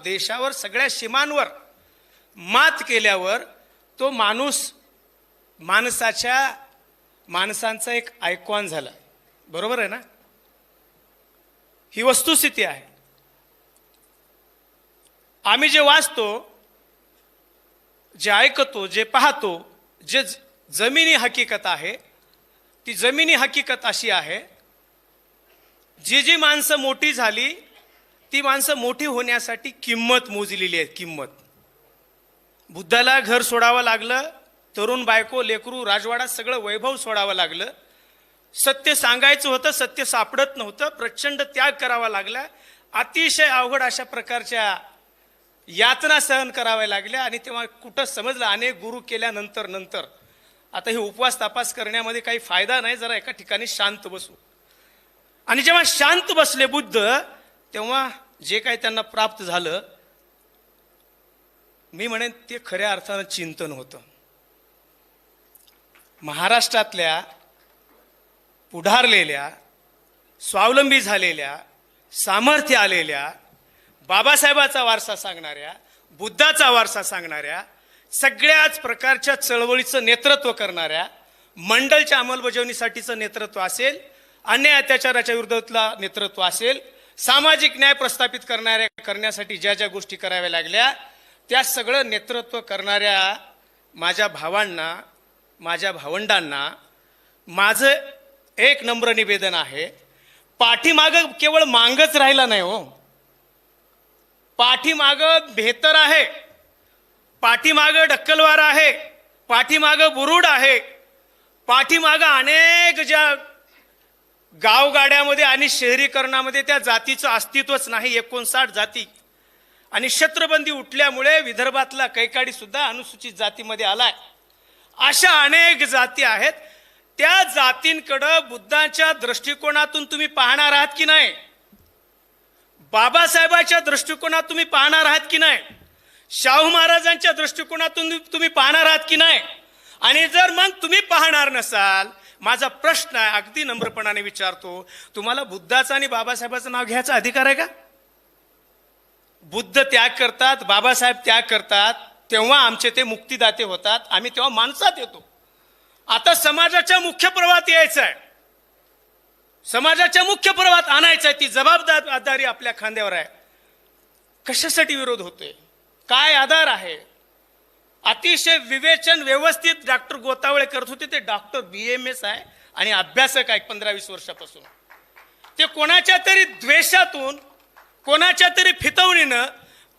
देशावर सगळ्या सीमांवर मात केल्यावर तो माणसांचा एक आयकॉन झाला. बरोबर आहे ना? ही वस्तुस्थिती आहे. आम्ही जे वाचतो, जे ऐकतो, जे पाहतो, जे जमिनी हकीकत आहे, ती जमिनी हकीकत अशी आहे, जी माणसं मोठी झाली ती माणसं मोठी होण्यासाठी किंमत मोजलेली आहे. किंमत. बुद्धाला घर सोडावं लागलं, तरुण बायको लेकरू राजवाडा सगळं वैभव सोडावं लागलं. सत्य सांगायचं होतं, सत्य सापडत नव्हतं, प्रचंड त्याग करावा लागला. अतिशय अवघड अशा प्रकारच्या यातना सहन कराव्या लागल्या. आणि तेव्हा कुठं समजलं, अनेक गुरु केल्यानंतर आता हे उपवास तपास करण्यामध्ये काही फायदा नाही, जरा एका ठिकाणी शांत बसू. आणि जेव्हा शांत बसले बुद्ध, तेव्हा जे काही त्यांना प्राप्त झालं, मी म्हणेन ते खऱ्या अर्थानं चिंतन होतं. महाराष्ट्रातल्या पुढारलेल्या, स्वावलंबी झालेल्या, सामर्थ्य आलेल्या, बाबासाहेबाचा वारसा सांगणाऱ्या, बुद्धाचा वारसा सांगणाऱ्या, सगळ्याच प्रकारच्या चळवळीचं नेतृत्व करणाऱ्या, मंडलच्या अंमलबजावणीसाठीचं नेतृत्व असेल, अन्याय अत्याचाराच्या विरोधातला नेतृत्व असेल, सामाजिक न्याय प्रस्थापित करण्यासाठी ज्या ज्या गोष्टी कराव्या लागल्या, त्या सगळं नेतृत्व करणाऱ्या माझ्या भावांना, माझ्या भावंडांना माझं एक नम्र निवेदन आहे. पाठीमागं केवळ मांगच राहिला नाही हो, पाठीमागं बेहतर आहे, पाठीमागं ढक्कलवार आहे, पाठीमागं बुरुड आहे, पाठीमागं अनेक ज्या गावगाड्यामध्ये आणि शहरीकरणामध्ये त्या जातीचं अस्तित्वच नाही. 59 जाती आणि छत्रबंदी उठल्यामुळे विदर्भातला कैकाडी सुद्धा अनुसूचित जातीमध्ये आलाय. अशा अनेक जाती आहेत. त्या जातींकडं बुद्धाच्या दृष्टिकोनातून तुम्ही पाहणार आहात की नाही? बाबासाहेबाच्या दृष्टिकोनात तुम्ही पाहणार आहात की नाही? शाहू महाराजांच्या दृष्टिकोनातून तुम्ही पाहणार आहात की नाही? आणि जर मग तुम्ही पाहणार नसाल, माझा प्रश्न आहे, अगदी नम्रपणाने विचारतो, तुम्हाला बुद्धाचा आणि बाबासाहेबाचं नाव घ्यायचा अधिकार आहे का? बुद्ध त्याग करतात, बाबासाहेब त्याग करतात, तेव्हा आमचे ते मुक्तिदाते होतात, आम्ही तेव्हा माणसात येतो. आता समाजाच्या मुख्य प्रवाहात यायचं आहे, समाजाच्या मुख्य प्रवाहात आणायचं आहे. ती जबाबदारी आपल्या खांद्यावर आहे. कशासाठी विरोध होतोय? काय आधार आहे? अतिशय विवेचन व्यवस्थित डॉक्टर गोतावळे करत होते. ते डॉक्टर BMS आहे आणि अभ्यासक आहे 15-20 वर्षापासून. ते कोणाच्या तरी द्वेषातून, कोणाच्या तरी फितवणीनं,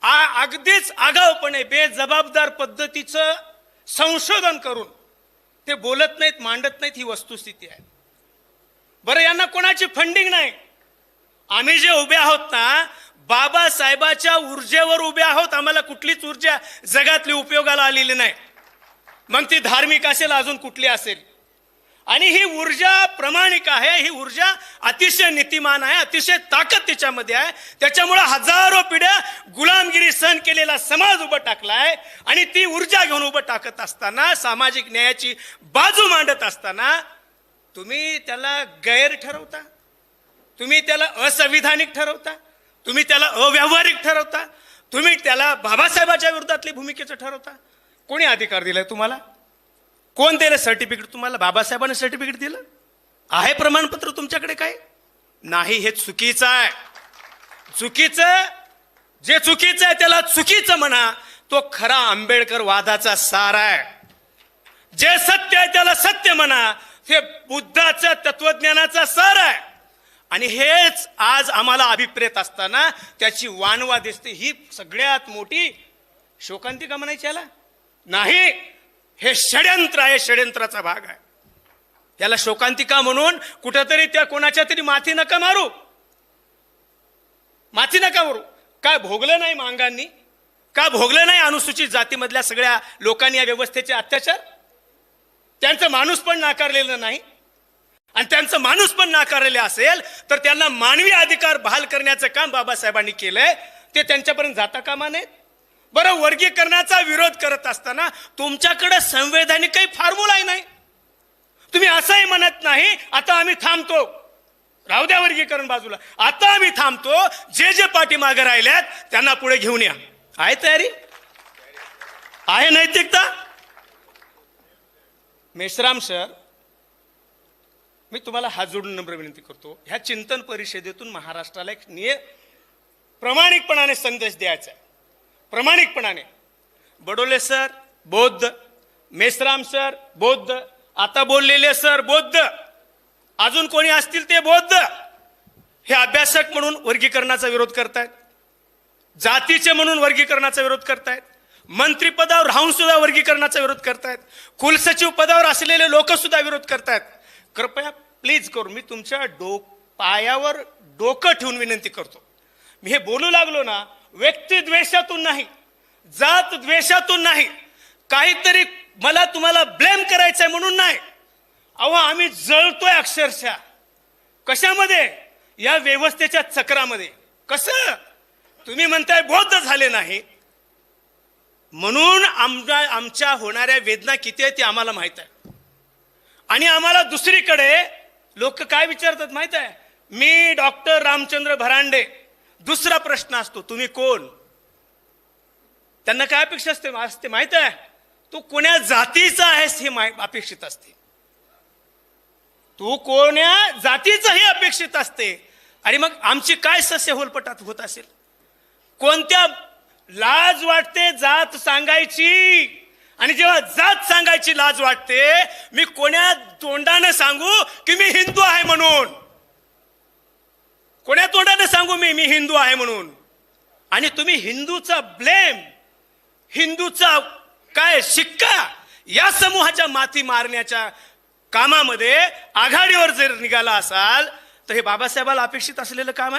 अगदीच आगाऊपणे बेजबाबदार पद्धतीचं संशोधन करून ते बोलत नाहीत, मांडत नाहीत. ही वस्तुस्थिती आहे. बरं, यांना कोणाची फंडिंग नाही. आम्ही जे उभे आहोत ना, बाबासाहेबाच्या ऊर्जेवर उभे आहोत. आम्हाला कुठलीच ऊर्जा जगातली उपयोगाला आलेली नाही. मग ती धार्मिक असेल, अजून कुठली असेल. आणि ही ऊर्जा प्रामाणिक आहे, ही ऊर्जा अतिशय नीतिमान आहे, अतिशय ताकद तिच्यामध्ये आहे. त्याच्यामुळे हजारो पिढ्या गुलामगिरी सहन केलेला समाज उभं टाकलाय. आणि ती ऊर्जा घेऊन उभं टाकत असताना, सामाजिक न्यायाची बाजू मांडत असताना, तुम्ही त्याला गैर ठरवता, तुम्ही त्याला असंविधानिक ठरवता, तुम्ही त्याला अव्यावहारिक ठरवता, तुम्ही त्याला बाबासाहेबाच्या विरोधातली भूमिकेचं ठरवता. कोणी अधिकार दिलाय तुम्हाला? कोण दिलं सर्टिफिकेट तुम्हाला? बाबासाहेबांनी सर्टिफिकेट दिलं आहे? प्रमाणपत्र तुमच्याकडे काय नाही? हे चुकीचं आहे. चुकीचं, जे चुकीचं आहे त्याला चुकीचं म्हणा. तो खरा आंबेडकर वादाचा सार आहे. जे सत्य आहे त्याला सत्य म्हणा. हे बुद्धाच्या तत्वज्ञानाचा सार आहे. आणि हेच आज आम्हाला अभिप्रेत असताना त्याची वानवा दिसते. ही सगळ्यात मोठी शोकांतिका म्हणायची याला नाही. हे षड्यंत्र आहे, षड्यंत्राचा भाग आहे. याला शोकांतिका म्हणून कुठेतरी त्या कोणाच्या तरी माथी नका मारू, माथी नका मारू. काय भोगलं नाही मांगांनी? का भोगलं नाही अनुसूचित जातीमधल्या सगळ्या लोकांनी या व्यवस्थेचे अत्याचार? त्यांचं माणूस पण नाकारलेलं नाही. आणि त्यांचं माणूस पण नाकारलेले असेल तर त्यांना मानवी अधिकार बहाल करण्याचं काम बाबासाहेबांनी केलंय. ते त्यांच्यापर्यंत जाता कामा नये. बरं, वर्गीकरणाचा विरोध करत असताना तुमच्याकडे संवैधानिक काही फॉर्म्युला नाही. तुम्ही असंही म्हणत नाही आता आम्ही थांबतो. राहू द्या वर्गीकरण बाजूला. आता आम्ही थांबतो. जे पाठीमागे राहिल्यात त्यांना पुढे घेऊन या. आहे तयारी? आहे नैतिकता? मेश्राम सर, मी तुम्हाला हात जोडून नम्र विनंती करतो, ह्या चिंतन परिषदेतून महाराष्ट्राला एक प्रामाणिकपणाने संदेश द्यायचा आहे. प्रामाणिकपणाने. बडोले सर बौद्ध, मेश्राम सर बौद्ध, आता बोललेले सर बौद्ध, अजून कोणी असतील ते बौद्ध. हे अभ्यासक म्हणून वर्गीकरणाचा विरोध करतायत, जातीचे म्हणून वर्गीकरणाचा विरोध करतायत, मंत्रिपदावर राहून सुद्धा वर्गीकरणाचा विरोध करतायत, कुलसचिव पदावर असलेले लोक सुद्धा विरोध करतायत. कृपया प्लीज करून मी तुमच्या पायावर डोकं ठेवून विनंती करतो. मी हे बोलू लागलो ना, व्यक्ती द्वेषातून नाही, जात द्वेषातून नाही, काहीतरी मला तुम्हाला ब्लेम करायचंय म्हणून नाही. अहो आम्ही जळतोय अक्षरशः. कशामध्ये? या व्यवस्थेच्या चक्रामध्ये. कसं? तुम्ही म्हणताय बौद्ध झाले नाही म्हणून आमच्या होणाऱ्या वेदना किती आहे ते आम्हाला माहित आहे. आणि आम्हाला दुसरीकडे लोक काय विचारतात माहित आहे? मी डॉक्टर रामचंद्र भरांडे. दुसरा प्रश्न असतो, तुम्ही कोण? त्यांना काय अपेक्षा असते माहित आहे? तू कोण्या जातीचा आहेस हे अपेक्षित असते. तू कोण्या जातीचं हे अपेक्षित असते. आणि मग आमची काय सस्य होलपटात होत असेल? कोणत्या लाज वाटते जात सांगायची, आणि जेव्हा जात सांगायची लाज वाटते, मी कोण्या तोंडाने सांगू की मी हिंदू आहे म्हणून? कोण्या तोंडाने सांगू मी हिंदू आहे म्हणून? आणि तुम्ही हिंदूचा ब्लेम, हिंदूचा काय शिक्का या समूहाच्या माथी मारण्याच्या कामामध्ये आघाडीवर जर निघाला असाल तर हे बाबासाहेबाला अपेक्षित असलेलं काम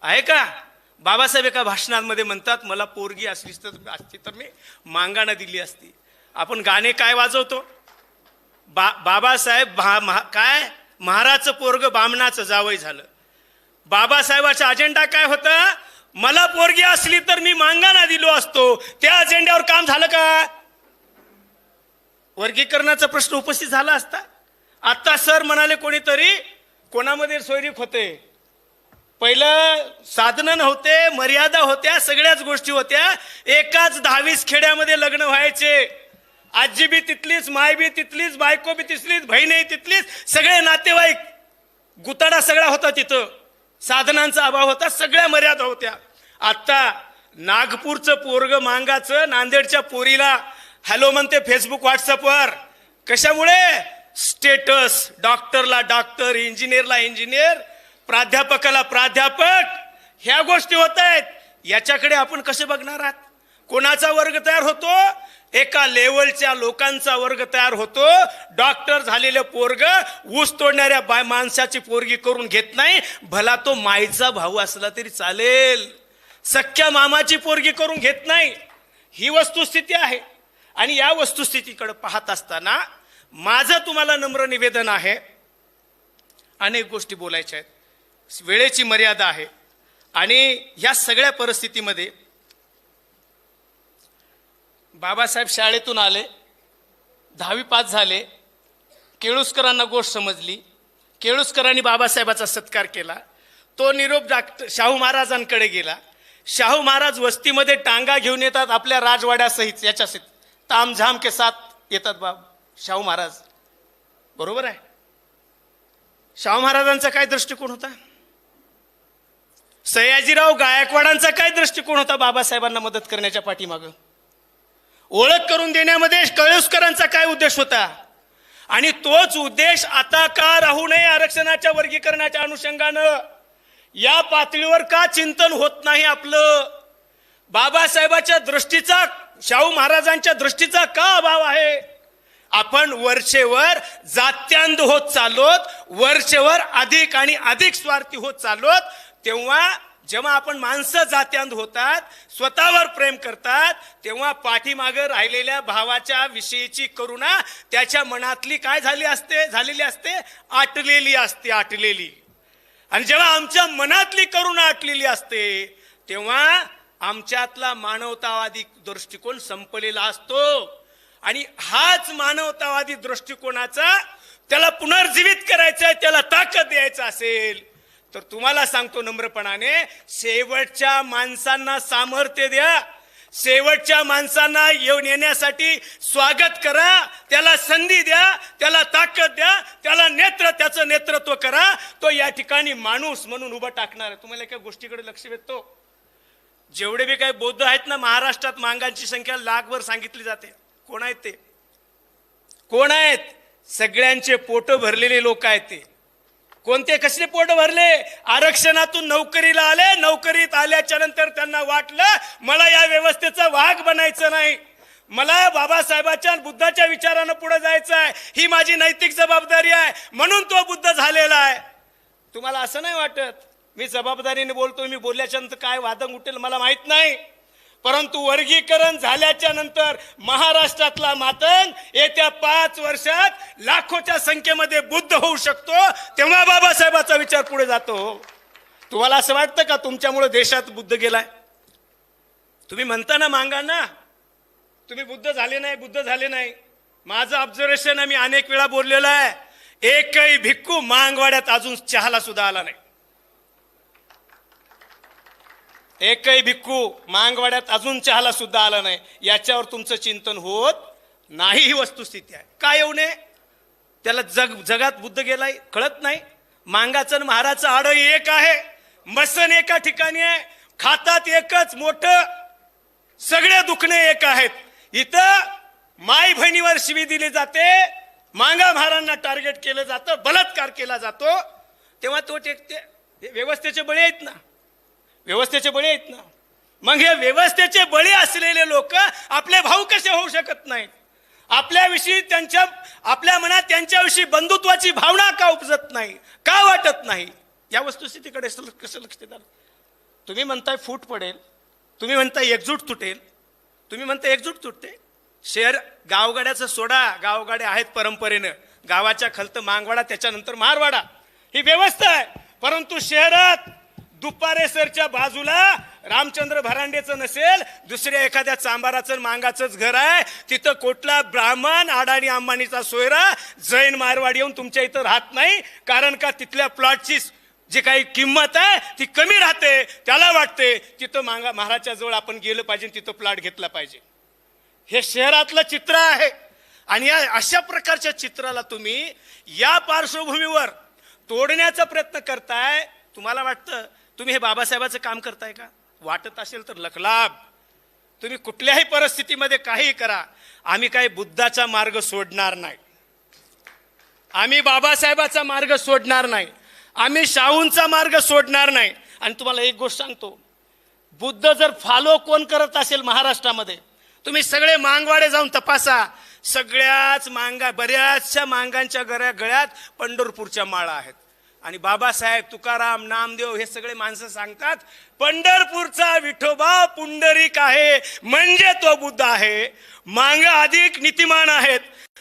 आहे का? बाबासाहेब एका भाषणांमध्ये म्हणतात, मला पोरगी असती तर मी मांगाना दिली असती. आपण गाणे काय वाजवतो? बाबासाहेब काय महाराजचं पोरग बामणाचं जावई झालं. बाबासाहेबाचा अजेंडा काय होता? मला पोरगी असली तर मी मांगाना दिलो असतो. त्या अजेंड्यावर काम झालं का? वर्गीकरणाचा प्रश्न उपस्थित झाला असता. आता सर म्हणाले कोणीतरी कोणामध्ये सोयरीक होते. पहिलं साधनं नव्हते, मर्यादा होत्या, सगळ्याच गोष्टी होत्या. एकाच 10-20 खेड्यामध्ये लग्न व्हायचे. आजी बी तिथलीच, माय बी तिथलीच, बायको बी तिथलीच, बहीणही तिथलीच, सगळे नातेवाईक. गुताडा सगळा होता तिथं. साधनांचा अभाव होता, सगळ्या मर्यादा होत्या. आता नागपूरचं पोरग मांगाचं नांदेडच्या पोरीला हॅलो म्हणते फेसबुक व्हॉट्सअपवर. कशामुळे? स्टेटस. डॉक्टरला डॉक्टर, इंजिनियरला इंजिनियर, प्राध्यापकाला प्राध्यापक. ह्या गोष्टी होत आहेत. याच्याकडे आपण कसे बघणार आहात? कोणाचा वर्ग तयार होतो? एका लेवलच्या लोकांचा वर्ग तयार होतो. डॉक्टर झालेलं पोरग ऊस तोडणाऱ्या माणसाची पोरगी करून घेत नाही. भला तो माईचा भाऊ असला तरी चालेल. सख्या मामाची पोरगी करून घेत नाही. ही वस्तुस्थिती आहे. आणि या वस्तुस्थितीकडे पाहत असताना माझं तुम्हाला नम्र निवेदन आहे, अनेक गोष्टी बोलायच्या आहेत, वेळेची मर्यादा आहे. आणि या सगळ्या परिस्थितीमध्ये बाबासाहेब शाळेतून आले, 10वी पास झाले, केळुसकरांना गोष्ट समजली, केळुसकरांनी बाबासाहेबाचा सत्कार केला. तो निरोप शाहू महाराजांकडे गेला. शाहू महाराज वस्तीमध्ये टांगा घेऊन येतात आपल्या राजवाड्यासहित, याच्यासहित तामझाम के साथ येतात शाहू महाराज. बरोबर आहे. शाहू महाराजांचा काय दृष्टिकोन होता? सयाजीराव गायकवाडांचा काय दृष्टिकोन होता बाबासाहेबांना मदत करण्याच्या पाठीमागं? ओळख करून देण्यामध्ये केळुसकरांचा काय उद्देश होता? आणि तोच उद्देश आता का राहू नये? आरक्षणाच्या वर्गीकरणाच्या अनुषंगानं या पातळीवर का चिंतन होत नाही आपलं? बाबासाहेबाच्या दृष्टीचा, शाहू महाराजांच्या दृष्टीचा का अभाव आहे? आपण वरचेवर जात्यांध होत चाललोत, वरचेवर अधिक आणि अधिक स्वार्थी होत चाललोत. तेव्हा जेव्हा आपण माणसं जात्यांध होतात, स्वतःवर प्रेम करतात, तेव्हा पाठीमागे राहिलेल्या भावाच्या विषयीची करुणा त्याच्या मनातली काय झालेली असते? आटलेली. आणि जेव्हा आमच्या मनातली करुणा आटलेली असते तेव्हा आमच्यातला मानवतावादी दृष्टिकोन संपलेला असतो. आणि हाच मानवतावादी दृष्टिकोनाचा त्याला पुनर्जीवित करायचंय, त्याला ताकद द्यायचं असेल तर तुम्हाला सांगतो नम्रपणाने, शेवटच्या माणसांना सामर्थ्य द्या, शेवटच्या माणसांना येऊन येण्यासाठी स्वागत करा, त्याला संधी द्या, त्याला ताकद द्या, त्याला त्याचं नेतृत्व करा. तो या ठिकाणी माणूस म्हणून उभं टाकणार आहे. तुम्हाला एका गोष्टीकडे लक्ष देतो, जेवढे बी काही बौद्ध आहेत ना महाराष्ट्रात, मांगांची संख्या लाखभर सांगितली जाते. कोण आहेत ते? कोण आहेत? सगळ्यांचे पोट भरलेले लोक आहेत ते. कोणते कसले पोट भरले? आरक्षणातून नोकरीला आले, नोकरीत आल्याच्या नंतर त्यांना वाटलं मला या व्यवस्थेचा भाग बनायचं नाही, मला बाबासाहेबांच्या बुद्धाच्या विचारानं पुढे जायचं आहे, ही माझी नैतिक जबाबदारी आहे, म्हणून तो बुद्ध झालेला आहे. तुम्हाला असं नाही वाटत? मी जबाबदारीने बोलतोय, मी बोलल्याच्या नंतर काय वादंग उठेल मला माहित नाही, परंतु वर्गीकरण झाल्याच्या नंतर महाराष्ट्रातला मातंग येत्या 5 वर्षात लाखोच्या संख्येमध्ये बुद्ध होऊ शकतो, तेव्हा बाबासाहेबाचा विचार पुढे जातो. तुम्हाला असं वाटतं का तुमच्यामुळे देशात बुद्ध गेलाय? तुम्ही म्हणता ना मांगांना, तुम्ही बुद्ध झाले नाही, बुद्ध झाले नाही. माझं ऑब्झर्वेशन आहे, मी अनेक वेळा बोललेलो आहे, एकही भिक्खू मांगवाड्यात अजून चहाला सुद्धा आला नाही. एकही भिक्खू मांगवाड्यात अजून चहाला सुद्धा आला नाही. याच्यावर तुमचं चिंतन होत नाही, ही वस्तुस्थिती आहे. काय येऊ नये? त्याला जगात बुद्ध गेलाय कळत नाही. मांगाचं महाराजचं आड एक आहे, मसन एका ठिकाणी आहे, खातात एकच मोठं, सगळे दुखणे एक आहेत. इथं माई बहिणीवर शिवी दिली जाते, मांगा महाराजांना टार्गेट केलं जातं, बलात्कार केला जातो, तेव्हा तो व्यवस्थेचे बळी आहेत ना, व्यवस्थेचे बळी आहेत ना. मग हे व्यवस्थेचे बळी असलेले लोक आपले भाऊ कसे होऊ शकत नाहीत? आपल्याविषयी आपल्या मनात त्यांच्याविषयी बंधुत्वाची भावना का उपजत नाही, का वाटत नाही? या वस्तुस्थितीकडे कसं लक्ष देतात? तुम्ही म्हणताय फूट पडेल, तुम्ही म्हणताय एकजूट तुटेल, तुम्ही म्हणताय एकजूट तुटते. शहर गावगाड्याचं सोडा, गावगाड्या आहेत परंपरेनं, गावाच्या खलत मांगवाडा, त्याच्यानंतर मारवाडा, ही व्यवस्था आहे. परंतु शहरात दुपारेसरच्या बाजूला रामचंद्र भरांडेचं नसेल, दुसऱ्या एखाद्या चांबाराचं मांगाचंच घर आहे, तिथं कोटला ब्राह्मण, अडाणी अंबानीचा सोयरा, जैन मारवाडी येऊन तुमच्या इथं राहत नाही. कारण का तिथल्या प्लॉटची जी काही किंमत आहे ती कमी राहते. त्याला वाटते तिथं महाराजच्या जवळ आपण गेलं पाहिजे, तिथं प्लॉट घेतला पाहिजे. हे शहरातलं चित्र आहे. आणि या अशा प्रकारच्या चित्राला तुम्ही या पार्श्वभूमीवर तोडण्याचा प्रयत्न करताय. तुम्हाला वाटतं तुम्ही हे बाबासाहेबाचं काम करताय का? वाटत असेल तर लखलाभ. तुम्ही कुठल्याही परिस्थितीमध्ये काही करा, आम्ही काही बुद्धाचा मार्ग सोडणार नाही, आम्ही बाबासाहेबाचा मार्ग सोडणार नाही, आम्ही शाहूंचा मार्ग सोडणार नाही. आणि तुम्हाला एक गोष्ट सांगतो, बुद्ध जर फॉलो कोण करत असेल महाराष्ट्रामध्ये, तुम्ही सगळे मांगवाडे जाऊन तपासा, सगळ्याच बऱ्याचशा मांगांच्या गळ्यात पंढरपूरच्या माळा आहेत. आणि बाबासाहेब, तुकाराम, नामदेव हे सगळे माणसं सांगतात पंढरपूरचा विठोबा पुंडरीक आहे, म्हणजे तो बुद्ध आहे. मांगा अधिक नीतिमान आहेत,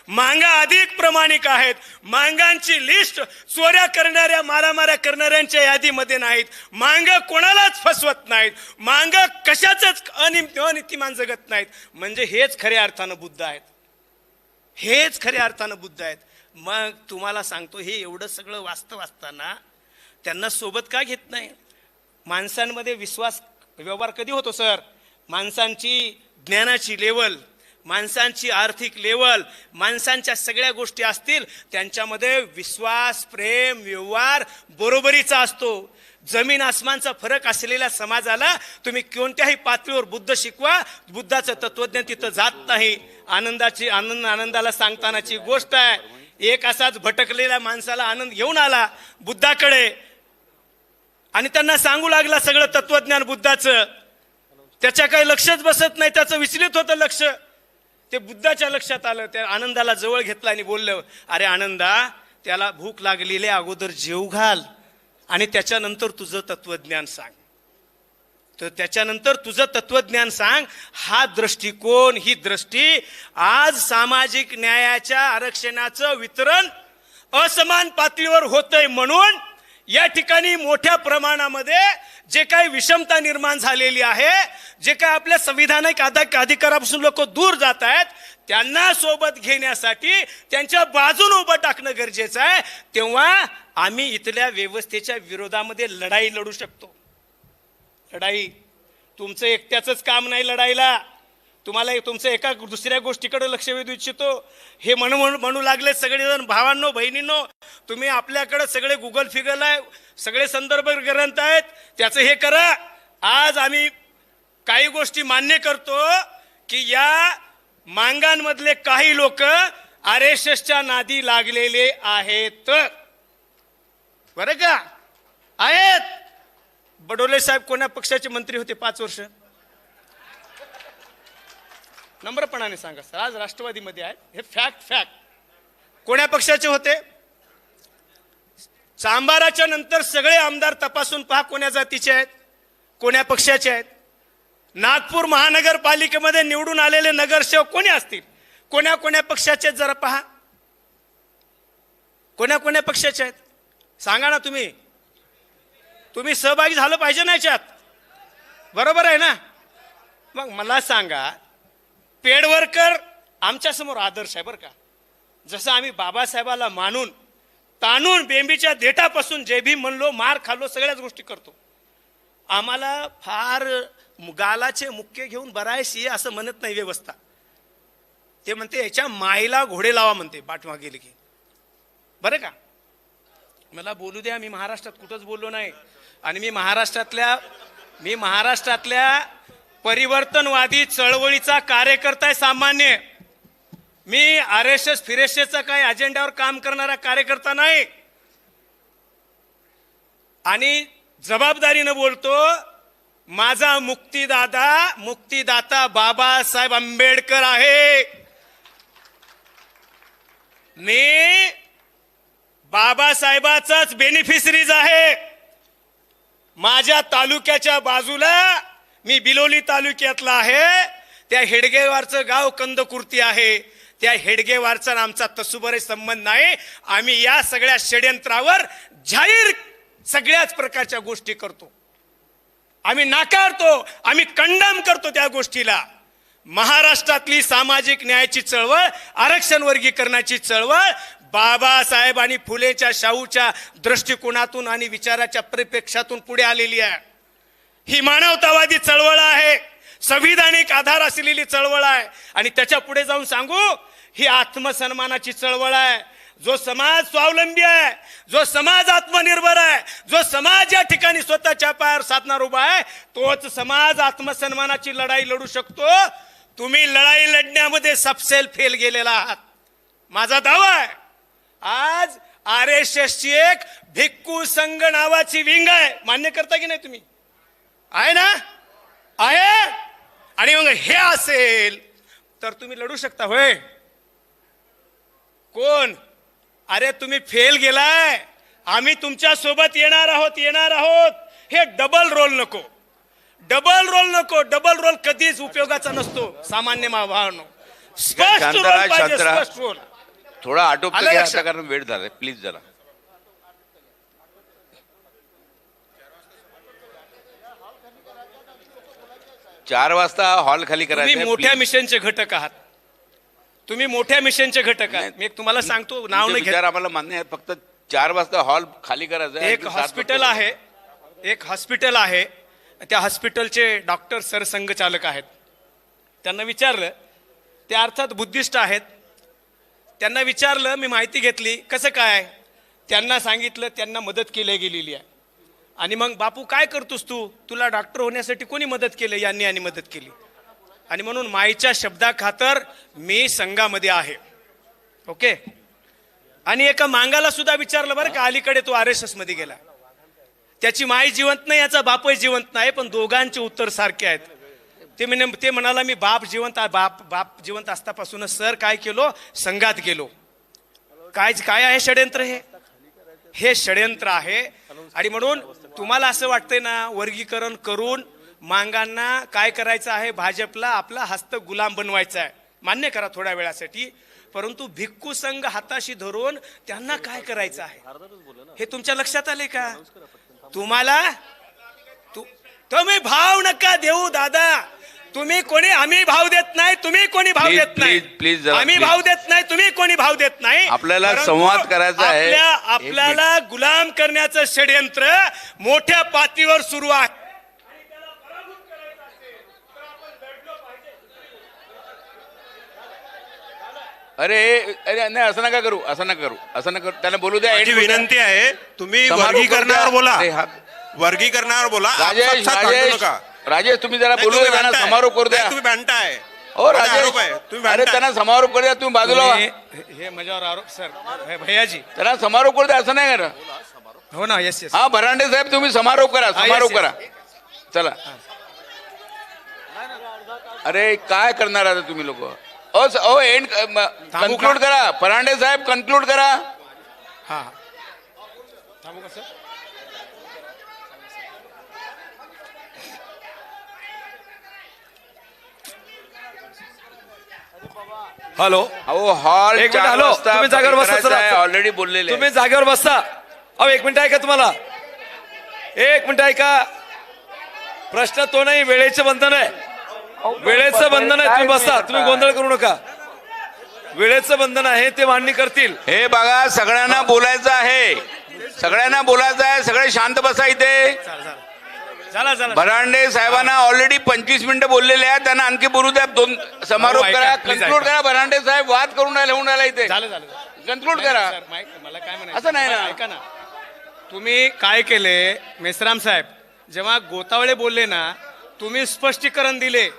मांगा अधिक प्रामाणिक आहेत, मांगांची लिस्ट चोऱ्या करणाऱ्या, मारामाऱ्या करणाऱ्यांच्या यादीमध्ये नाहीत, मांग कोणालाच फसवत नाहीत, मांग कशाच अनितिमान जगत नाहीत. म्हणजे हेच खऱ्या अर्थानं बुद्ध आहेत, हेच खऱ्या अर्थानं बुद्ध आहेत. मग तुम्हाला सांगतो, हे एवढं सगळं वास्तव असताना त्यांना सोबत का घेत नाही? माणसांमध्ये विश्वास व्यवहार कधी होतो सर? माणसांची ज्ञानाची लेवल, माणसांची आर्थिक लेवल, माणसांच्या सगळ्या गोष्टी असतील त्यांच्यामध्ये विश्वास, प्रेम, व्यवहार बरोबरीचा असतो. जमीन आसमानचा फरक असलेल्या समाजाला तुम्ही कोणत्याही पातळीवर बुद्ध शिकवा, बुद्धाचं तत्वज्ञान तिथं जात नाही. आनंदाला सांगतानाची गोष्ट आहे, एक असाच भटकलेल्या माणसाला आनंद घेऊन आला बुद्धाकडे आणि त्यांना सांगू लागला सगळं तत्वज्ञान बुद्धाचं. त्याच्या काही लक्षच बसत नाही, त्याचं विचलित होतं लक्ष. ते बुद्धाच्या लक्षात आलं, त्या आनंदाला जवळ घेतला आणि बोललं, अरे आनंदा, त्याला भूक लागलेली अगोदर जेव घाल आणि त्याच्यानंतर तुझं तत्वज्ञान सांग. तर त्याच्यानंतर तुझं तत्वज्ञान सांग. हा दृष्टिकोन, ही दृष्टी आज सामाजिक न्यायाच्या आरक्षणाचं वितरण असमान पातळीवर होतंय. म्हणून या ठिकाणी मोठ्या प्रमाणामध्ये जे काही विषमता निर्माण झालेली आहे, जे काही आपल्या संविधानिक अधिकारापासून लोक दूर जात आहेत, त्यांना सोबत घेण्यासाठी त्यांच्या बाजूने उभं टाकणं गरजेचं आहे. तेव्हा आम्ही इथल्या व्यवस्थेच्या विरोधामध्ये लढाई लढू शकतो. लढाई तुमचं एकट्याच काम नाही लढायला. तुम्हाला तुमचं एका दुसऱ्या गोष्टीकडे लक्ष वेधू इच्छितो. हे म्हणू लागले सगळेजण, भावांनो बहिणींनो, तुम्ही आपल्याकडे सगळे गुगल फिगल आहे, सगळे संदर्भ ग्रंथ आहेत, त्याचं हे करा. आज आम्ही काही गोष्टी मान्य करतो की या मांगांमधले काही लोक RSSच्या नादी लागलेले आहेत. बरं का? आहेत. बडोले साहेब कोण्या पक्षाचे मंत्री होते 5 वर्ष? नम्रपणाने सांगा सर, आज राष्ट्रवादीमध्ये आहेत. हे फॅक्ट. कोण्या पक्षाचे होते? चांभाराच्या नंतर सगळे आमदार तपासून पहा कोण्या जातीचे आहेत, कोण्या पक्षाचे आहेत. नागपूर महानगरपालिकेमध्ये निवडून आलेले नगरसेवक कोणी असतील, कोण्या पक्षाचे जरा पहा. कोण्या पक्षाचे आहेत सांगा ना. तुम्ही सहभागी झालं पाहिजे ना याच्यात, बरोबर आहे ना? मग मला सांगा, पेडवरकर आमच्या समोर आदर्श आहे बरं का. जसं आम्ही बाबासाहेबाला मानून ताणून बेंबीच्या देठापासून जय भीम म्हणलो, मार खाल्लो, सगळ्याच गोष्टी करतो. आम्हाला फार गालाचे मुक्के घेऊन बरायशी असं म्हणत नाही व्यवस्था. ते म्हणते याच्या माईला घोडे लावा म्हणते पाठवा गेले की. बरं का? मला बोलू द्या, मी महाराष्ट्रात कुठंच बोललो नाही. आणि मी महाराष्ट्रातल्या परिवर्तनवादी चळवळीचा कार्यकर्ता आहे सामान्य. मी RSS फिरेशेचा काही अजेंड्यावर काम करणारा कार्यकर्ता नाही. आणि जबाबदारीनं बोलतो, माझा मुक्तिदाता बाबासाहेब आंबेडकर आहे. मी बाबासाहेबाचाच बेनिफिशरीज आहे. माझ्या तालुक्याच्या बाजूला, मी बिलोली तालुक्यातला आहे, त्या हेडगेवारचं गाव कंदकुर्ती आहे. त्या हेडगेवारचा आमचा तसुबरे संबंध नाही. आम्ही या सगळ्या षड्यंत्रावर जाहीर सगळ्याच प्रकारच्या गोष्टी करतो. आम्ही नाकारतो, आम्ही कंडम करतो त्या गोष्टीला. महाराष्ट्रातली सामाजिक न्यायाची चळवळ, आरक्षण वर्गीकरणाची चळवळ बाबासाहेब आणि फुलेच्या शाहूच्या दृष्टिकोनातून आणि विचाराच्या परिप्रेक्षातून पुढे आलेली आहे. ही मानवतावादी चळवळ आहे, संविधानिक आधार असलेली चळवळ आहे. आणि त्याच्या पुढे जाऊन सांगू, ही आत्मसन्मानाची चळवळ आहे. जो समाज स्वावलंबी आहे, जो समाज आत्मनिर्भर आहे, जो समाज या ठिकाणी स्वतःच्या पायावर साधणार उभा आहे, तोच समाज आत्मसन्मानाची लढाई लढू शकतो. तुम्ही लढाई लढण्यामध्ये सबसेल फेल गेलेला आहात. माझा दावा आहे, आज RSSची एक भिक्खू संघ नावाची विंग आहे. मान्य करता की नाही तुम्ही? आहे ना? आहे. आणि मग हे असेल तर तुम्ही लढू शकता होय? कोण? अरे तुम्ही फेल गेलाय. आम्ही तुमच्या सोबत येणार आहोत. हे डबल रोल नको. डबल रोल कधीच उपयोगाचा नसतो सामान्य भावांनो. स्पष्ट रोल पाहिजे, स्पष्ट रोल. थोडा आटोप घ्या कारण वेळ झालाय, प्लीज जरा. चार वाजता हॉल खाली करायचा. तुम्ही मोठ्या मिशनचे घटक आहात. तुम्ही मोठ्या मिशनचे घटक आहात. मी तुम्हाला सांगतो, नाव नाही घेत. आम्हाला मान्य आहे, फक्त 4 वाजता हॉल खाली करायचा. एक हॉस्पिटल आहे, त्या हॉस्पिटलचे डॉक्टर सरसंघचालक आहेत. त्यांना विचारलं, ते अर्थात बुद्धिस्ट आहेत. त्यांना विचारलं, मी माहिती घेतली कसं काय. त्यांना सांगितलं त्यांना मदत केली गेलेली आहे. आणि मग बापू काय करतोस तू, तुला डॉक्टर होण्यासाठी कोणी मदत केली? यांनी मदत केली. आणि म्हणून माईच्या शब्दाखातर मी संघामध्ये आहे. ओके. आणि एका मांगाला सुद्धा विचारलं बरं का, अलीकडे तो RSS मध्ये गेला. त्याची माई जिवंत नाही, याचा बापही जिवंत नाही, पण दोघांचे उत्तर सारखे आहेत. ते म्हणाला, मी बाप जिवंत असतापासूनच सर काय केलो, संघात गेलो. काय आहे षड्यंत्र? हे षड्यंत्र आहे. आणि म्हणून तुम्हाला असं वाटतंय ना, वर्गीकरण करून मांगांना काय करायचं आहे, भाजपला आपला हस्त गुलाम बनवायचा आहे. मान्य करा थोड्या वेळासाठी, परंतु भिक्खू संघ हाताशी धरून त्यांना काय करायचं आहे हे तुमच्या लक्षात आले का? तुम्हाला तुम्ही भाव नका देऊ दादा. तुम्ही कोणी आम्ही भाव देत नाही, तुम्ही कोणी भाव Please, देत नाही. please, please जरा, आम्ही please. भाव देत नाही, तुम्ही कोणी भाव देत नाही. आपल्याला परंतु संवाद करायचा आहे. आपल्याला गुलाम करण्याचं षड्यंत्र मोठ्या पातळीवर सुरू आहे. अरे अरे नाही, असं नका करू, असं नका करू, असं नका करू. त्यांना बोलू द्या. माझी end करू द्या. विनंती आहे, तुम्ही समारोप वर्गीकरणावर करू द्या. बोला. अरे हा- वर्गीकरणावर बोला. राजेश आपसात भांडू राजेश नका. राजेश तुम्ही जरा नाही, बोलू तुम्ही द्या, त्यांना भांडताय. समारोप करू द्या. नाही, तुम्ही भांडताय. हो माझा आरोप आहे, राजेश, तुम्ही अरे भांडताय. त्यांना समारोप करू द्या, तुम्ही बाजूला व्हा. हे माझ्यावर आरोप सर भैयाजी. त्यांना समारोप करू द्या, असं नाही करा. हो ना, येस येस. हा भरांडे साहेब तुम्ही समारोप करा, समारोप yes, करा. चला. अरे काय करणार आता तुम्ही लोक? एंड कन्क्लूड करा. परांडे साहेब कन्क्लूड करा. हा थांबू का सर? हॅलो, अहो हॉल एक मिनिट, हॅलो, तुम्ही जागेवर बसा जरा. ऑलरेडी बोललेले आहे. तुम्ही जागेवर बसता. अहो एक मिनिट ऐका, तुम्हाला एक मिनिट ऐका. प्रश्न तो नाही, वेळेचं बंधन आहे. वेळेचं बंधन आहे, तुम्ही बसा, तुम्ही गोंधळ करू नका. वेळेचं बंधन आहे, ते मांडणी करतील. हे बघा, सगळ्यांना बोलायचं आहे, सगळ्यांना बोलायचं आहे. सगळे शांत बसा इथे. झाला भरांडे साहेबांना ऑलरेडी 25 मिनिटं बोललेले आहेत, त्यांना आणखी बोलू द्या. दोन समारोप ऐका, करा, please कन्क्लूड ऐका. करा. भरांडे साहेब वाद करून होऊन राहिला इथे. झालं कन्क्लूड करा. सर, मला काय म्हणायचं, असं नाही ना. ऐका ना, तुम्ही काय केले मेश्राम साहेब, जेव्हा गोतावळे बोलले ना, तुम्ही स्पष्टीकरण दिले.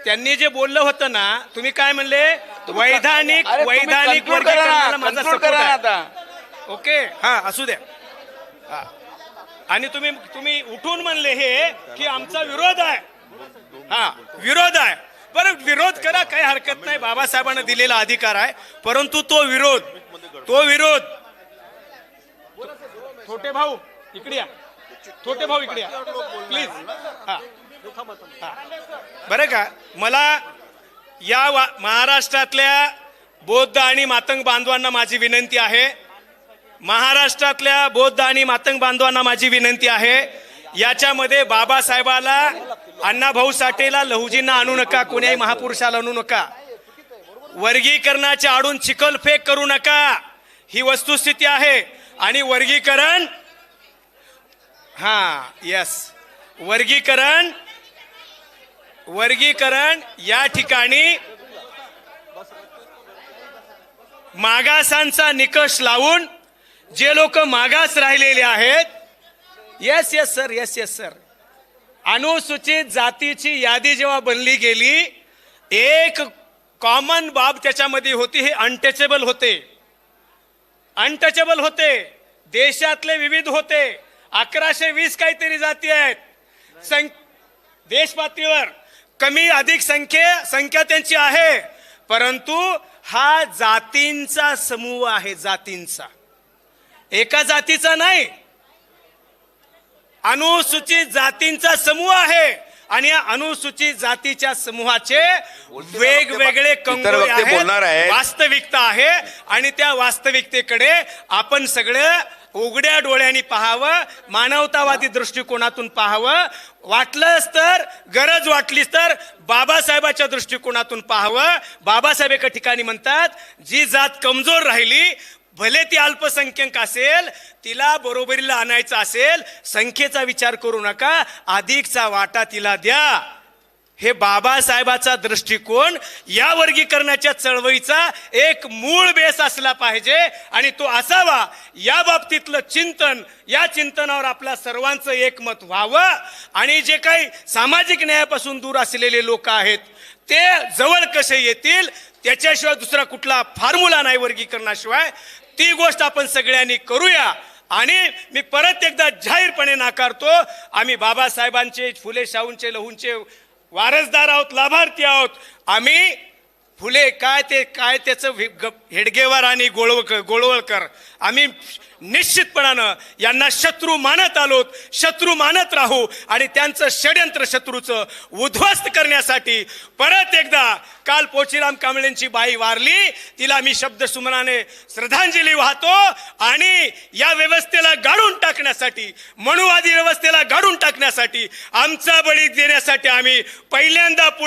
त्यांनी जे बोललं होतं ना, तुम्ही काय म्हणले? वैधानिक अरे, तुम्ही वैधानिक conclude करा ना, वर्गीकरणाला माझा conclude support करा ना आहे. आता. ओके, हा असू द्या. हा. आणि तुम्ही उठून म्हणले हे की आमचा विरोध आहे. हा विरोध आहे. बरं, विरोध करा, काही हरकत नाही, बाबासाहेबांना दिलेला अधिकार आहे. परंतु तो विरोध छोटे भाऊ इकडे या, छोटे भाऊ इकडे या प्लीज. हा बरं का, मला या महाराष्ट्रातल्या बौद्ध आणि मातंग बांधवांना माझी विनंती आहे. महाराष्ट्रातल्या बौद्ध आणि मातंग बांधवांना माझी विनंती आहे, याच्यामध्ये बाबासाहेबाला, अण्णाभाऊ साठेला, लहुजींना आणू नका, कोण्याही महापुरुषाला आणू नका. वर्गीकरणाच्या आडून चिखलफेक करू नका, ही वस्तुस्थिती आहे. आणि वर्गीकरण, हा यस, वर्गीकरण या ठिकाणी मागासांचा निकष लावून जे लोक मागास राहिलेले आहेत, येस सर, अनुसूचित जातीची यादी जेव्हा बनली गेली, एक कॉमन बाब त्याच्यामध्ये होती, हे अनटचेबल होते. देशातले विविध होते. 1120 काहीतरी जाती आहेत. देश पातळीवर कमी अधिक संख्या त्यांची आहे, परंतु हा जातींचा समूह आहे, जातींचा, एका जातीचा नाही. अनुसूचित जातींचा समूह आहे. आणि या अनुसूचित जातीच्या समूहाचे वेगवेगळे कंगोरे आहेत, वास्तविकता आहे. आणि त्या वास्तविकतेकडे आपण सगळं उघड्या डोळ्यांनी पाहावं, मानवतावादी दृष्टिकोनातून पाहावं, वाटलंच तर, गरज वाटलीच तर बाबासाहेबाच्या दृष्टिकोनातून पाहावं. बाबासाहेब एका ठिकाणी म्हणतात, जी जात कमजोर राहिली, भले ती अल्पसंख्याक असेल, तिला बरोबरीला आणायचं असेल, संख्येचा विचार करू नका, अधिकचा वाटा तिला द्या. हे बाबासाहेबाचा दृष्टिकोन या वर्गीकरणाच्या चळवळीचा एक मूळ बेस असला पाहिजे. आणि तो असावा. या बाबतीतलं चिंतन, या चिंतनावर आपल्या सर्वांचं एकमत व्हावं. आणि जे काही सामाजिक न्यायापासून दूर असलेले लोक आहेत, ते जवळ कसे येतील, त्याच्याशिवाय दुसरा कुठला फॉर्म्युला नाही वर्गीकरणाशिवाय. ती गोष्ट आपण सगळ्यांनी करूया. आणि मी परत एकदा जाहीरपणे नाकारतो, आम्ही बाबासाहेबांचे, फुले शाहूंचे, लहूंचे वारसदार आहोत, लाभार्थी आहोत. आम्ही फुले काय त्याचं हेडगेवार आणि गोळवळकर आम्ही निश्चितपणानं यांना शत्रू मानत आलोत, शत्रू मानत राहू आणि त्यांचं षड्यंत्र शत्रूचं उद्ध्वस्त करण्यासाठी परत एकदा काल पोचीराम कांबळेंची बाई वारली, तिला मी शब्द सुमनाने श्रद्धांजली वाहतो आणि या व्यवस्थेला गाडून टाकण्यासाठी, मनुवादी व्यवस्थेला गाडून टाकण्यासाठी, आमचा बळी देण्यासाठी आम्ही पहिल्यांदा पुढे